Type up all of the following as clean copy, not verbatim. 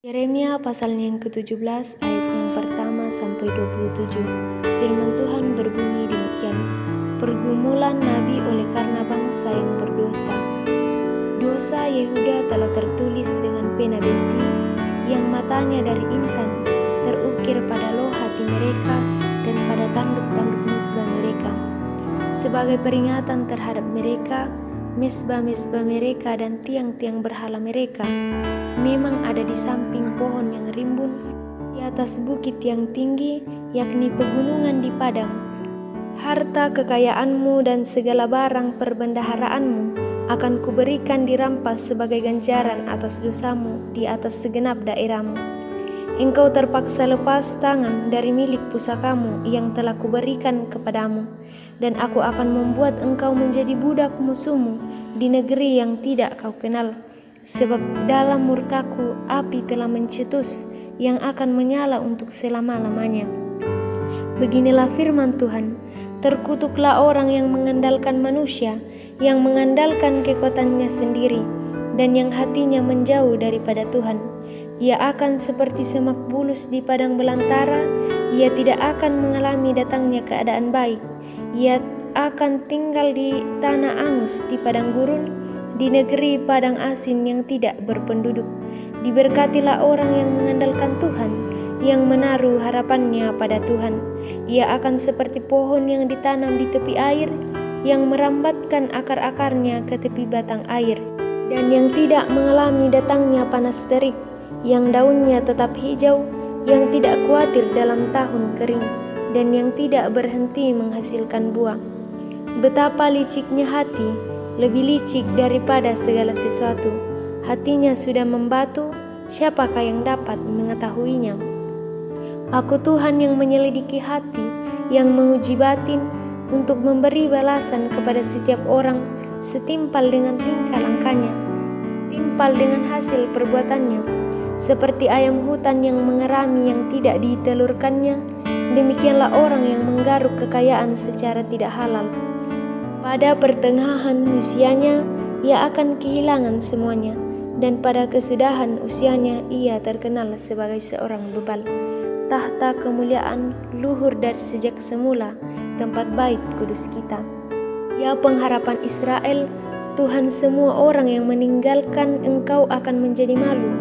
Yeremia pasalnya yang ke-17 ayat yang pertama sampai 27. Firman Tuhan berbunyi demikian. Pergumulan Nabi oleh karena bangsa yang berdosa. Dosa Yehuda telah tertulis dengan pena besi, yang matanya dari intan, terukir pada loh hati mereka dan pada tanduk-tanduk mezbah mereka. Sebagai peringatan terhadap mereka, mezbah-mezbah mereka dan tiang-tiang berhala mereka memang ada di samping pohon yang rimbun, di atas bukit yang tinggi, yakni pegunungan di padang. Harta kekayaanmu dan segala barang perbendaharaanmu akan kuberikan dirampas sebagai ganjaran atas dosamu di atas segenap daerahmu. Engkau terpaksa lepas tangan dari milik pusakamu yang telah kuberikan kepadamu, dan aku akan membuat engkau menjadi budak musuhmu di negeri yang tidak kau kenal. Sebab dalam murkaku api telah mencetus yang akan menyala untuk selama-lamanya. Beginilah firman Tuhan, terkutuklah orang yang mengandalkan manusia, yang mengandalkan kekuatannya sendiri, dan yang hatinya menjauh daripada Tuhan. Ia akan seperti semak bulus di padang belantara, ia tidak akan mengalami datangnya keadaan baik. Ia akan tinggal di tanah angus di padang gurun, di negeri padang asin yang tidak berpenduduk. Diberkatilah orang yang mengandalkan Tuhan, yang menaruh harapannya pada Tuhan. Ia akan seperti pohon yang ditanam di tepi air, yang merambatkan akar-akarnya ke tepi batang air, dan yang tidak mengalami datangnya panas terik, yang daunnya tetap hijau, yang tidak khawatir dalam tahun kering, dan yang tidak berhenti menghasilkan buah. Betapa liciknya hati, lebih licik daripada segala sesuatu. Hatinya sudah membatu, siapakah yang dapat mengetahuinya? Aku Tuhan yang menyelidiki hati, yang menguji batin, untuk memberi balasan kepada setiap orang setimpal dengan tingkah langkahnya, timpal dengan hasil perbuatannya. Seperti ayam hutan yang mengerami yang tidak ditelurkannya, demikianlah orang yang menggaruk kekayaan secara tidak halal. Pada pertengahan usianya, ia akan kehilangan semuanya, dan pada kesudahan usianya, ia terkenal sebagai seorang bebal. Tahta kemuliaan luhur dari sejak semula, tempat bait kudus kita. Ya pengharapan Israel, Tuhan, semua orang yang meninggalkan Engkau akan menjadi malu.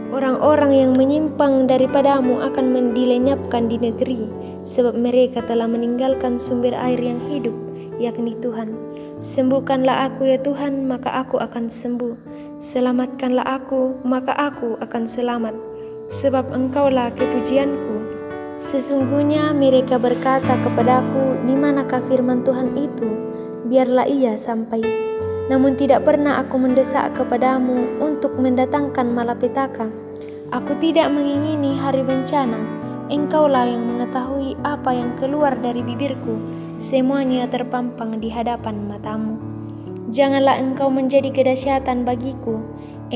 Orang-orang yang menyimpang daripadamu akan dilenyapkan di negeri, sebab mereka telah meninggalkan sumber air yang hidup, yakni Tuhan. Sembuhkanlah aku ya Tuhan, maka aku akan sembuh. Selamatkanlah aku, maka aku akan selamat. Sebab Engkaulah kepujianku. Sesungguhnya mereka berkata kepadaku, di manakah firman Tuhan itu? Biarlah ia sampai. Namun tidak pernah aku mendesak kepadamu untuk mendatangkan malapetaka. Aku tidak mengingini hari bencana. Engkaulah yang mengetahui apa yang keluar dari bibirku. Semuanya terpampang di hadapan matamu. Janganlah engkau menjadi kedahsyatan bagiku.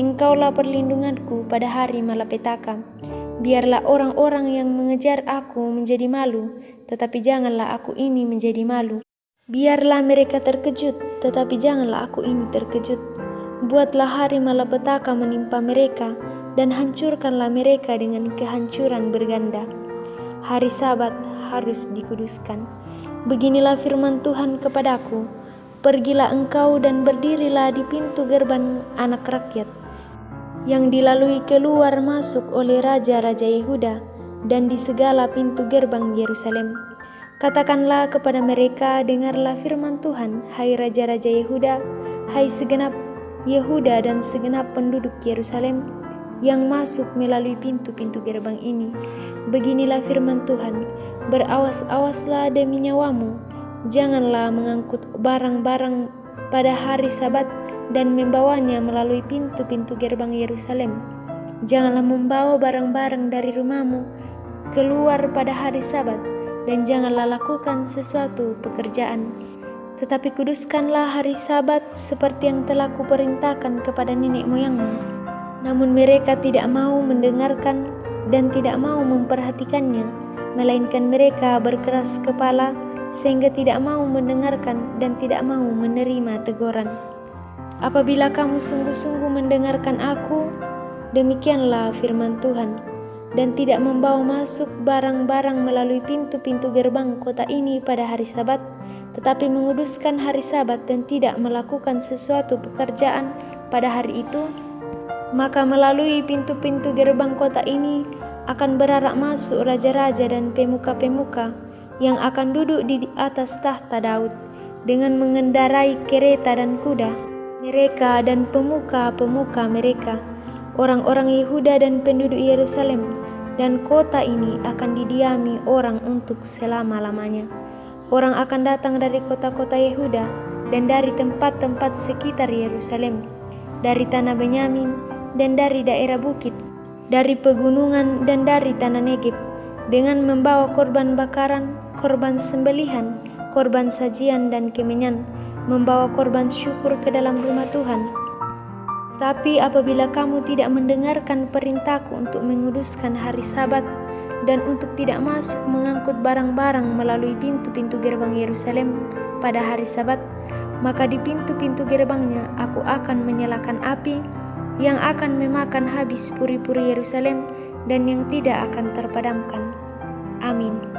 Engkaulah perlindunganku pada hari malapetaka. Biarlah orang-orang yang mengejar aku menjadi malu, tetapi janganlah aku ini menjadi malu. Biarlah mereka terkejut, tetapi janganlah aku ini terkejut. Buatlah hari malapetaka menimpa mereka, dan hancurkanlah mereka dengan kehancuran berganda. Hari Sabat harus dikuduskan. Beginilah firman Tuhan kepadaku, pergilah engkau dan berdirilah di pintu gerbang anak rakyat, yang dilalui keluar masuk oleh raja-raja Yehuda, dan di segala pintu gerbang Yerusalem. Katakanlah kepada mereka, dengarlah firman Tuhan, hai raja-raja Yehuda, hai segenap Yehuda dan segenap penduduk Yerusalem, yang masuk melalui pintu-pintu gerbang ini. Beginilah firman Tuhan, berawas-awaslah demi nyawamu, janganlah mengangkut barang-barang pada hari Sabat dan membawanya melalui pintu-pintu gerbang Yerusalem. Janganlah membawa barang-barang dari rumahmu keluar pada hari Sabat, dan janganlah lakukan sesuatu pekerjaan. Tetapi kuduskanlah hari Sabat seperti yang telah kuperintahkan kepada nenek moyangmu. Namun mereka tidak mau mendengarkan dan tidak mau memperhatikannya, melainkan mereka berkeras kepala sehingga tidak mau mendengarkan dan tidak mau menerima teguran. Apabila kamu sungguh-sungguh mendengarkan aku, Demikianlah firman Tuhan. Dan tidak membawa masuk barang-barang melalui pintu-pintu gerbang kota ini pada hari Sabat, tetapi menguduskan hari Sabat dan tidak melakukan sesuatu pekerjaan pada hari itu, maka melalui pintu-pintu gerbang kota ini akan berarak masuk raja-raja dan pemuka-pemuka yang akan duduk di atas tahta Daud dengan mengendarai kereta dan kuda, mereka dan pemuka-pemuka mereka, orang-orang Yehuda dan penduduk Yerusalem, dan kota ini akan didiami orang untuk selama-lamanya. Orang akan datang dari kota-kota Yehuda dan dari tempat-tempat sekitar Yerusalem, dari tanah Benyamin dan dari daerah bukit, dari pegunungan dan dari tanah Negeb, dengan membawa korban bakaran, korban sembelihan, korban sajian dan kemenyan, membawa korban syukur ke dalam rumah Tuhan. Tapi apabila kamu tidak mendengarkan perintahku untuk menguduskan hari Sabat dan untuk tidak masuk mengangkut barang-barang melalui pintu-pintu gerbang Yerusalem pada hari Sabat, maka di pintu-pintu gerbangnya aku akan menyalakan api yang akan memakan habis puri-puri Yerusalem dan yang tidak akan terpadamkan. Amin.